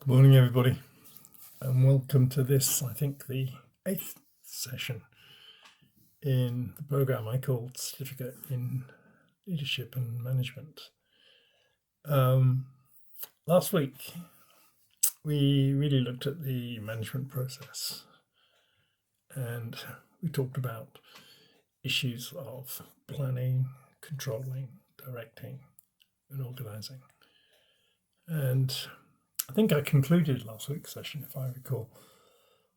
Good morning, everybody, and welcome to this, I think, the 8th session in the program I called Certificate in Leadership and Management. Last week, we really looked at the management process, and we talked about issues of planning, controlling, directing, and organizing. And I think I concluded last week's session, if I recall,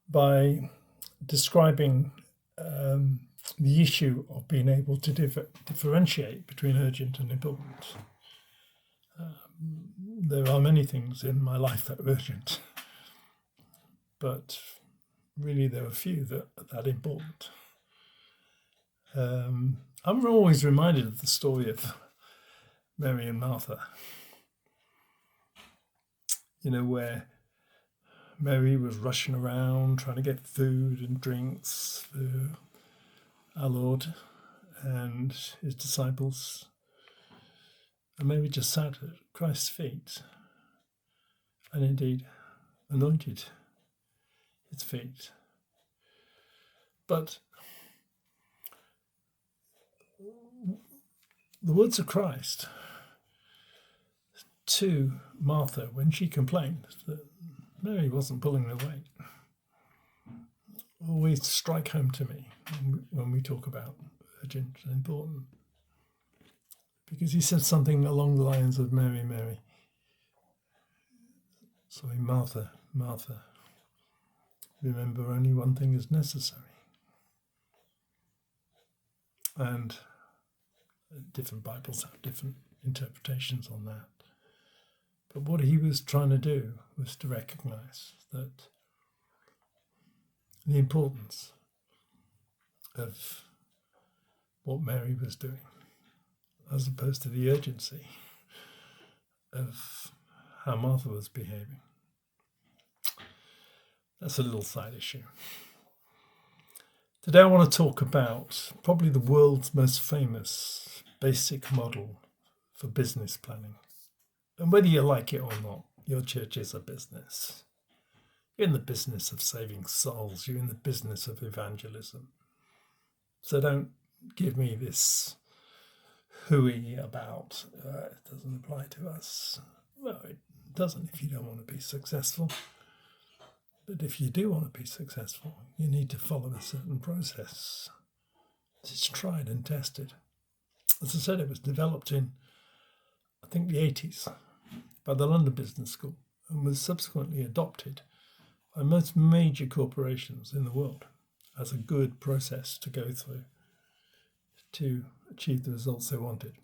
by describing the issue of being able to differentiate between urgent and important. There are many things in my life that are urgent, but really there are few that are that important. I'm always reminded of the story of Mary and Martha. Where Mary was rushing around trying to get food and drinks for our Lord and his disciples. And Mary just sat at Christ's feet and indeed anointed his feet. But the words of Christ to Martha when she complained that Mary wasn't pulling the weight always strike home to me when we talk about urgent and important, because he said something along the lines of Martha, Martha, remember only one thing is necessary. And different Bibles have different interpretations on that. But what he was trying to do was to recognize that the importance of what Mary was doing, as opposed to the urgency of how Martha was behaving. That's a little side issue. Today I want to talk about probably the world's most famous basic model for business planning. And whether you like it or not, your church is a business. You're in the business of saving souls. You're in the business of evangelism. So don't give me this hooey about, it doesn't apply to us. Well, it doesn't if you don't want to be successful. But if you do want to be successful, you need to follow a certain process. It's tried and tested. As I said, it was developed in, I think, the 80s. By the London Business School and was subsequently adopted by most major corporations in the world as a good process to go through to achieve the results they wanted.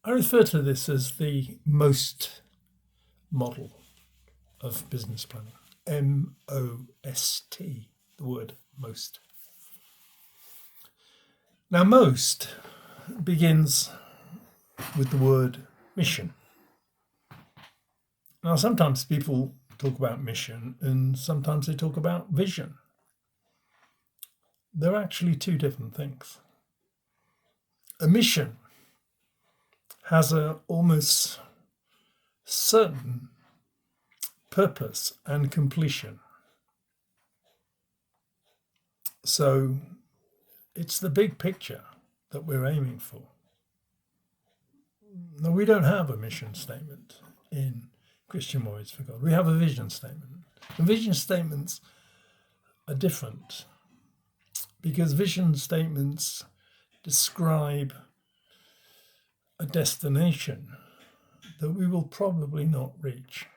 I refer to this as the MOST model of business planning. M-O-S-T, the word most. Now, most begins with the word mission. Now, sometimes people talk about mission and sometimes they talk about vision. They're actually two different things. A mission has an almost certain purpose and completion. So it's the big picture that we're aiming for. Now, we don't have a mission statement in Christian Warriors for God. We have a vision statement. And vision statements are different because vision statements describe a destination that we will probably not reach.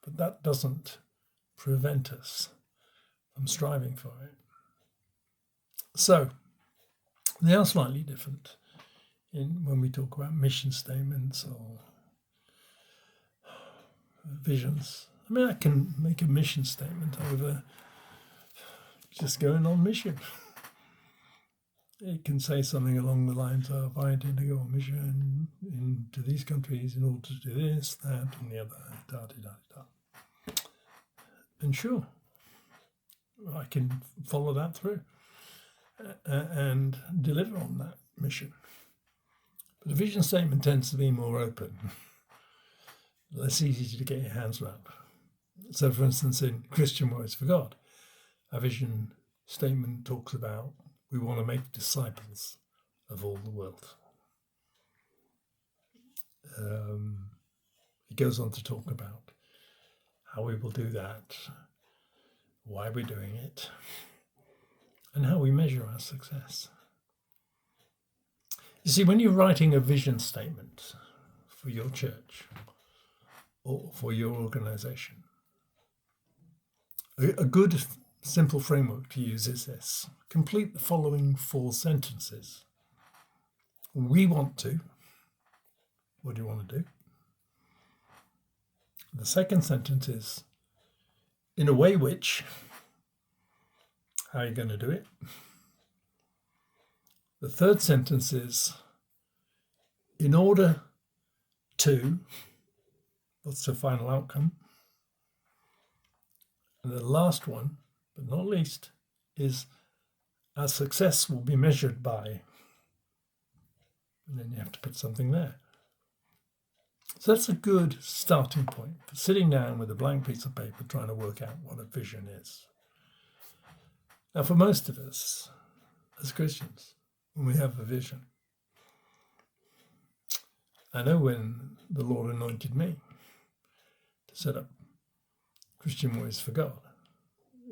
But that doesn't prevent us from striving for it. So they are slightly different when we talk about mission statements or visions. I mean, I can make a mission statement over just going on mission. It can say something along the lines of, I intend to go on mission into these countries in order to do this, that, and the other, da-da-da-da. And sure, I can follow that through and deliver on that mission. But a vision statement tends to be more open. less easy to get your hands around. So, for instance, in Christian Warriors for God, our vision statement talks about we want to make disciples of all the world. It goes on to talk about how we will do that, why we're doing it, and how we measure our success. You see, when you're writing a vision statement for your church or for your organization, a good simple framework to use is this. Complete the following 4 sentences. We want to. What do you want to do? The second sentence is, in a way which, how are you going to do it? The third sentence is, in order to, what's the final outcome? And the last one, but not least, is our success will be measured by, and then you have to put something there. So that's a good starting point for sitting down with a blank piece of paper trying to work out what a vision is. Now, for most of us, as Christians, when we have a vision, I know when the Lord anointed me to set up Christian Warriors for God,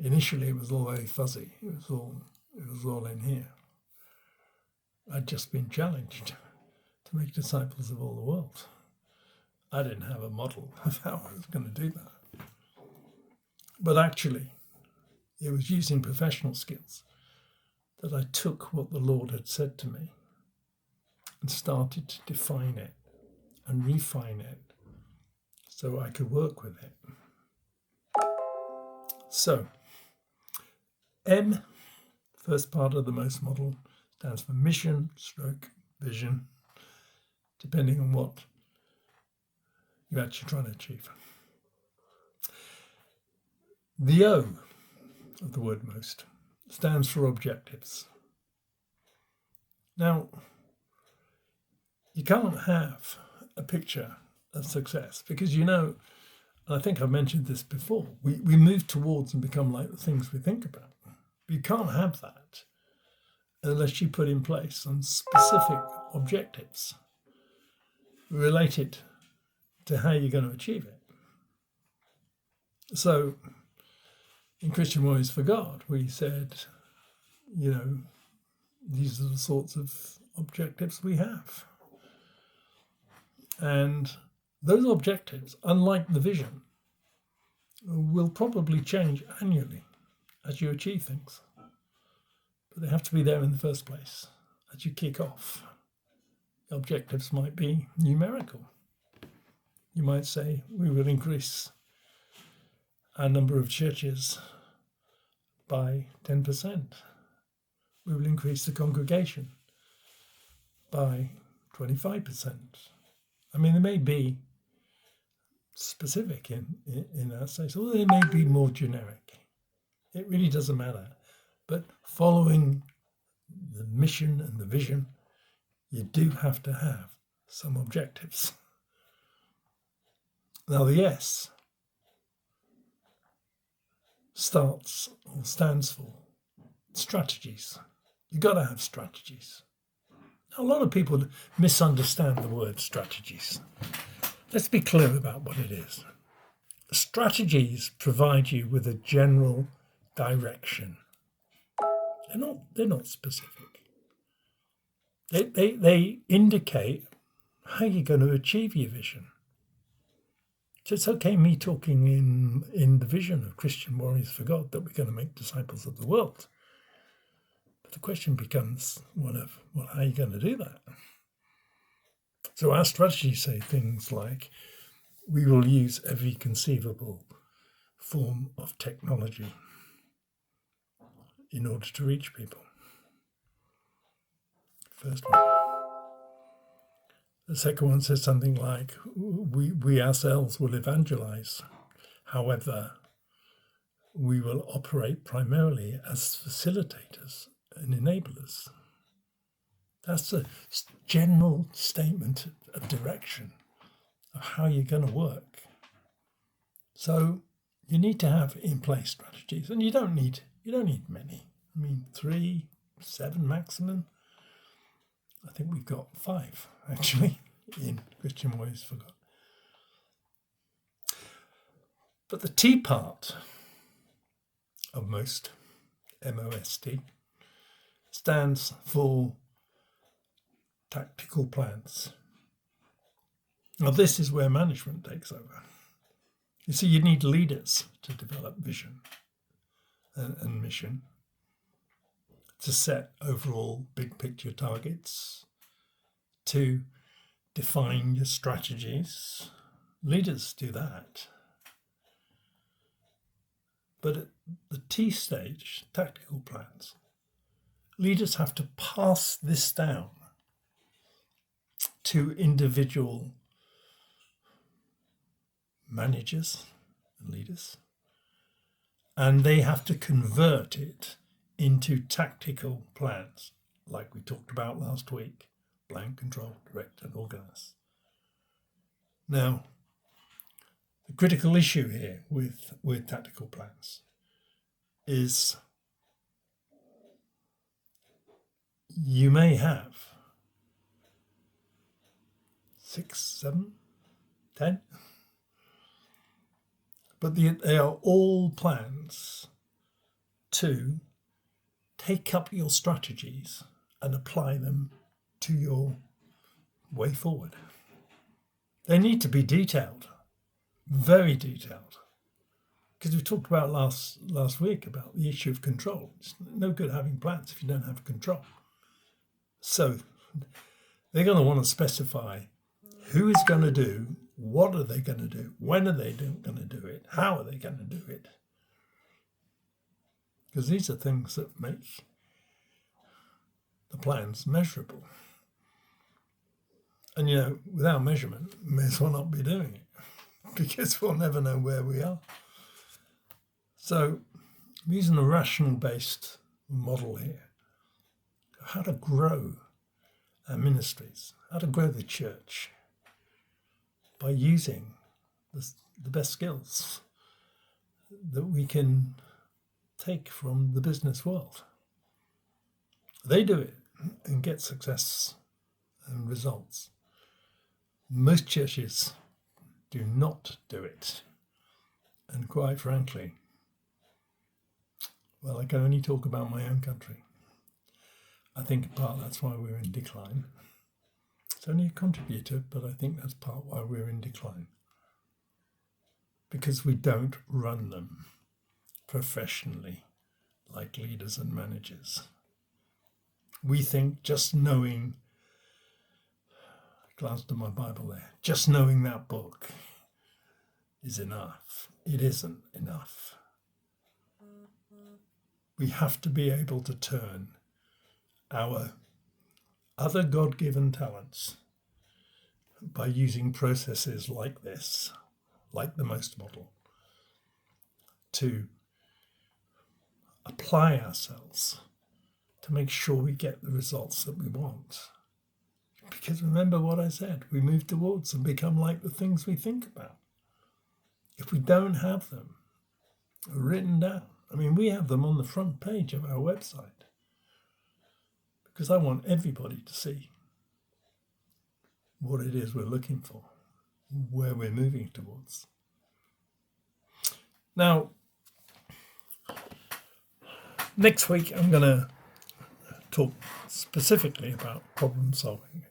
initially it was all very fuzzy. It was all in here. I'd just been challenged to make disciples of all the world. I didn't have a model of how I was going to do that. But actually, it was using professional skills that I took what the Lord had said to me and started to define it and refine it so I could work with it. So, M, first part of the MOST model, stands for mission / vision, depending on what you're actually trying to achieve. The O of the word MOST stands for objectives. Now, you can't have a picture of success because, you know, and I think I've mentioned this before, we move towards and become like the things we think about. You can't have that unless you put in place some specific objectives related to how you're going to achieve it. So, in Christian Warriors for God, we said, you know, these are the sorts of objectives we have. And those objectives, unlike the vision, will probably change annually as you achieve things. But they have to be there in the first place as you kick off. The objectives might be numerical. You might say, we will increase our number of churches by 10%. We will increase the congregation by 25%. I mean, there may be specific in our sense, or they may be more generic. It really doesn't matter. But following the mission and the vision, you do have to have some objectives. Now the S stands for strategies. You've got to have strategies. A lot of people misunderstand the word strategies. Let's be clear about what it is. Strategies provide you with a general direction. They're not specific. They indicate how you're going to achieve your vision. So it's okay me talking in the vision of Christian Warriors for God that we're going to make disciples of the world. But the question becomes one of, well, how are you going to do that? So our strategies say things like, we will use every conceivable form of technology in order to reach people. First one. The second one says something like, we ourselves will evangelize. However, we will operate primarily as facilitators and enablers. That's a general statement of direction of how you're going to work. So you need to have in place strategies, and you don't need many. I mean, 3, 7 maximum. I think we've got 5 actually in Christian Ways for God. But the T part of most, MOST, stands for tactical plans. Now, this is where management takes over. You see, you need leaders to develop vision and mission, to set overall big picture targets, to define your strategies. Leaders do that. But at the T stage, tactical plans, leaders have to pass this down to individual managers and leaders, and they have to convert it into tactical plans, like we talked about last week: plan, control, direct, and organize. Now, the critical issue here with tactical plans is you may have 6, 7, 10, but they are all plans to take up your strategies and apply them to your way forward. They need to be detailed, very detailed, because we talked about last week about the issue of control. It's no good having plans if you don't have control. So they're going to want to specify who is going to do, what are they going to do, when are they going to do it, how are they going to do it. Because these are things that make the plans measurable. And without measurement, we may as well not be doing it, because we'll never know where we are. So I'm using a rational-based model here, how to grow our ministries, how to grow the church by using the best skills that we can take from the business world. They do it and get success and results. Most churches do not do it. And quite frankly, well, I can only talk about my own country. I think in part that's why we're in decline. It's only a contributor, but I think that's part why we're in decline. Because we don't run them professionally like leaders and managers. We think just knowing, I glanced at my Bible there, just knowing that book is enough. It isn't enough. We have to be able to turn our other God-given talents by using processes like this, like the MOST model, to apply ourselves to make sure we get the results that we want. Because remember what I said, we move towards and become like the things we think about. If we don't have them written down, I mean, we have them on the front page of our website, because I want everybody to see what it is we're looking for, where we're moving towards. Now, next week I'm going to talk specifically about problem solving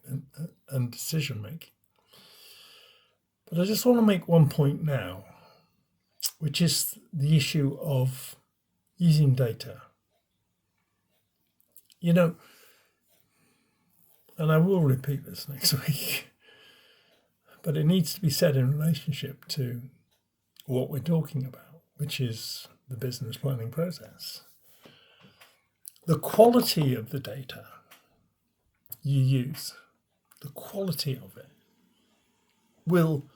and decision making. But I just want to make one point now, which is the issue of using data. And I will repeat this next week, but it needs to be said in relationship to what we're talking about, which is the business planning process. The quality of the data you use, the quality of it, will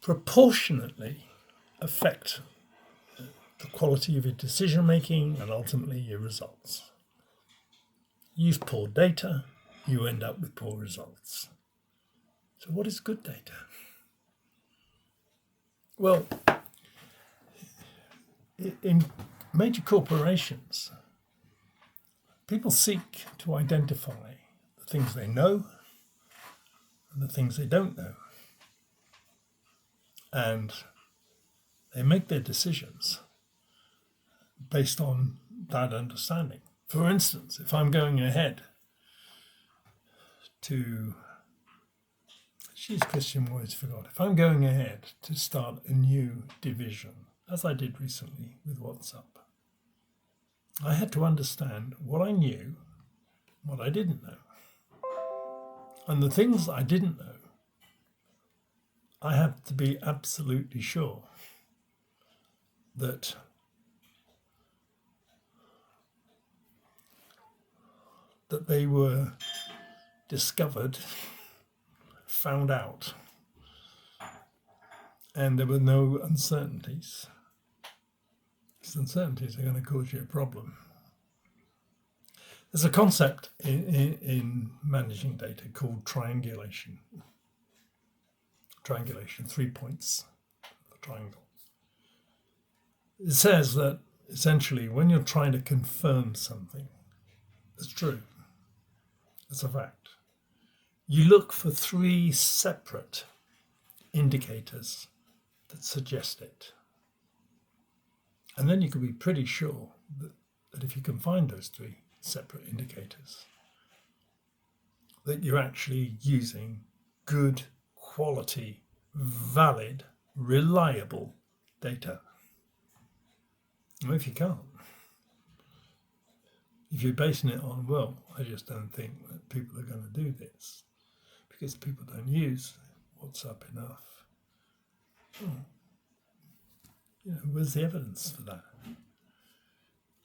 proportionately affect the quality of your decision making and ultimately your results. Use poor data, you end up with poor results. So what is good data? Well, in major corporations, people seek to identify the things they know and the things they don't know. And they make their decisions based on that understanding. For instance, if I'm going ahead to, she's Christian words forgot, if I'm going ahead to start a new division, as I did recently with WhatsApp, I had to understand what I knew, what I didn't know. And the things I didn't know, I had to be absolutely sure that they were discovered, found out, and there were no uncertainties. Because uncertainties are going to cause you a problem. There's a concept in managing data called triangulation. Triangulation, 3 points of a triangle. It says that essentially when you're trying to confirm something that's true, it's a fact, you look for 3 separate indicators that suggest it. And then you can be pretty sure that if you can find those 3 separate indicators, that you're actually using good quality, valid, reliable data. Well, if you can't, if you're basing it on, well, I just don't think that people are going to do this because people don't use WhatsApp enough. Where's the evidence for that?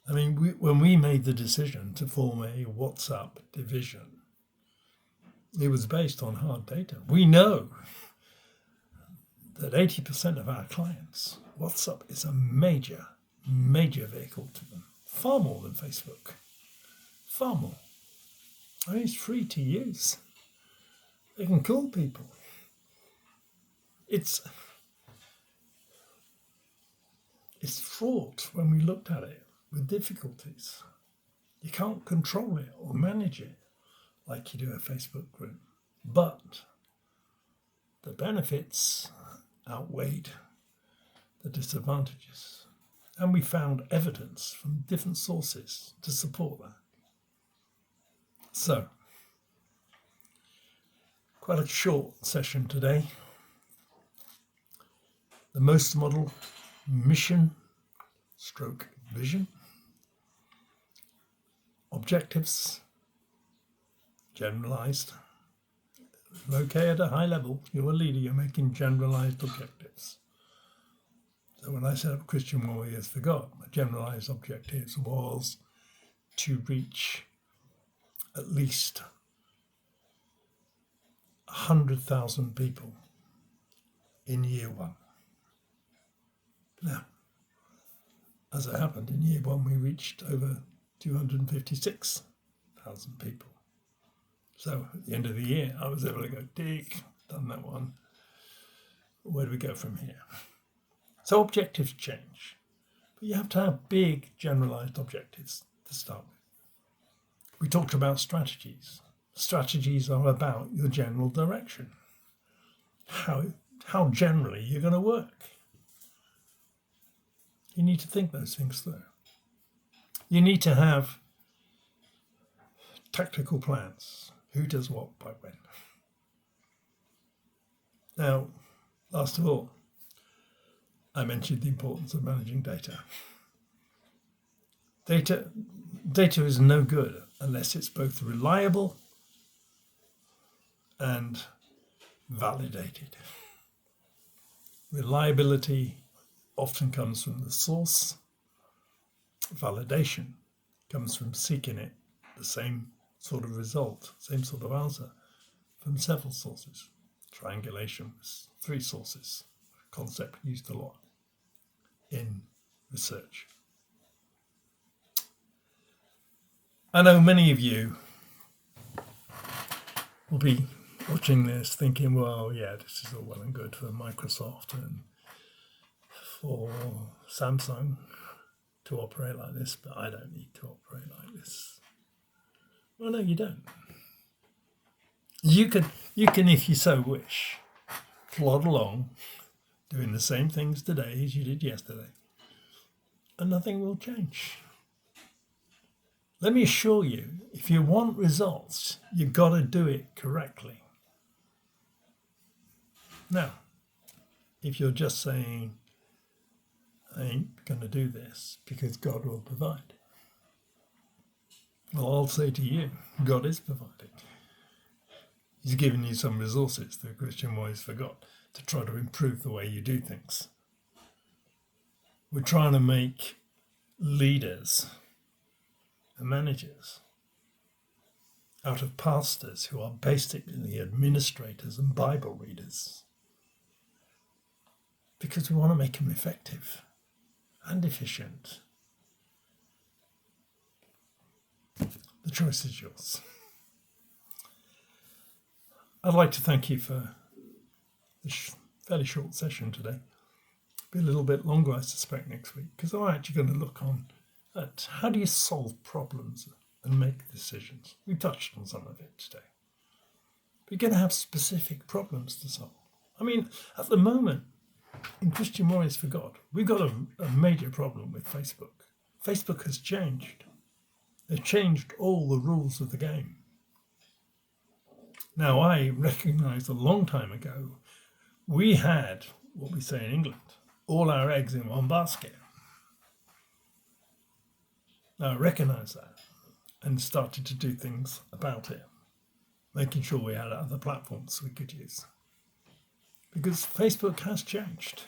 I mean, when we made the decision to form a WhatsApp division, it was based on hard data. We know that 80% of our clients, WhatsApp is a major, major vehicle to them. Far more than Facebook. Far more. I mean, it's free to use. They can call people. It's fraught when we looked at it with difficulties. You can't control it or manage it like you do a Facebook group. But the benefits outweighed the disadvantages. And we found evidence from different sources to support that. So, quite a short session today. The most model mission stroke vision. Objectives, generalized. Okay, at a high level, you're a leader, you're making generalized objectives. So when I set up Christian Warriors for God, my generalized objectives was to reach at least 100,000 people in year 1. Now, as it happened, in year 1 we reached over 256,000 people. So at the end of the year, I was able to go, tick, done that one. Where do we go from here? So objectives change, but you have to have big generalized objectives to start with. We talked about strategies. Strategies are about your general direction, how generally you're going to work. You need to think those things through. You need to have tactical plans. Who does what by when? Now, last of all, I mentioned the importance of managing data. Data is no good unless it's both reliable and validated. Reliability often comes from the source. Validation comes from seeking it, the same sort of result, same sort of answer, from several sources. Triangulation was 3 sources, a concept used a lot in research. I know many of you will be watching this thinking, well, yeah, this is all well and good for Microsoft and for Samsung to operate like this, but I don't need to operate like this. Well, no, you don't. You can, if you so wish, plod along doing the same things today as you did yesterday, and nothing will change. Let me assure you, if you want results, you've got to do it correctly. Now, if you're just saying, I ain't going to do this because God will provide, well, I'll say to you, God is providing. He's given you some resources that Christian Boys forgot to try to improve the way you do things. We're trying to make leaders and managers out of pastors who are basically administrators and Bible readers, because we want to make them effective and efficient. The choice is yours. I'd like to thank you for this fairly short session today. Be a little bit longer, I suspect, next week, because I'm actually going to look on at how do you solve problems and make decisions. We touched on some of it today. We're going to have specific problems to solve. I mean, at the moment, in Christian Warriors for God, we've got a major problem with Facebook. Facebook has changed. They've changed all the rules of the game. Now, I recognised a long time ago, we had, what we say in England, all our eggs in one basket. Now, I recognised that and started to do things about it, making sure we had other platforms we could use. Because Facebook has changed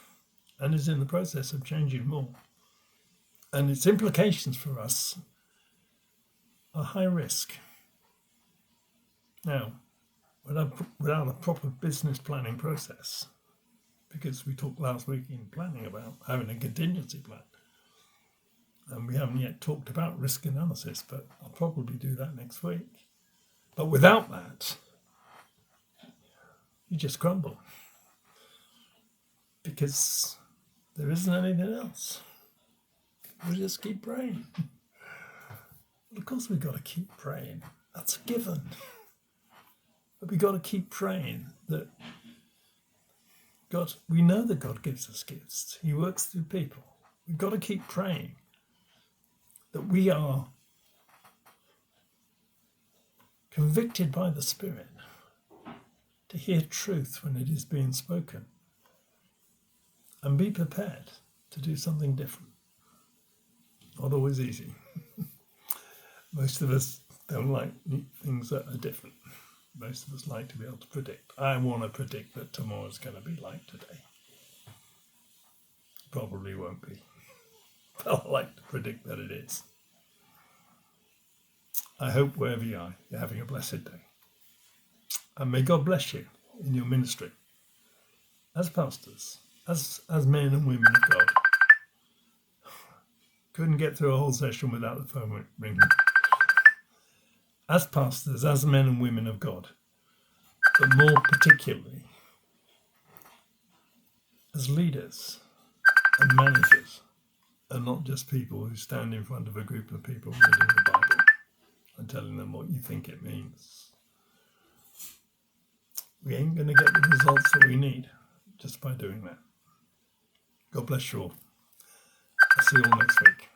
and is in the process of changing more. And its implications for us are high risk. Now, without a proper business planning process, because we talked last week in planning about having a contingency plan, and we haven't yet talked about risk analysis, but I'll probably do that next week. But without that, you just crumble, because there isn't anything else. We just keep praying. Of course, we've got to keep praying. That's a given. But we've got to keep praying that God, we know that God gives us gifts. He works through people. We've got to keep praying that we are convicted by the Spirit to hear truth when it is being spoken and be prepared to do something different. Not always easy. Most of us don't like things that are different. Most of us like to be able to predict. I want to predict that tomorrow's going to be like today. Probably won't be. But I like to predict that it is. I hope wherever you are, you're having a blessed day. And may God bless you in your ministry as pastors, as men and women of God. Couldn't get through a whole session without the phone ringing. As pastors, as men and women of God, but more particularly as leaders and managers, and not just people who stand in front of a group of people reading the Bible and telling them what you think it means. We ain't going to get the results that we need just by doing that. God bless you all. I'll see you all next week.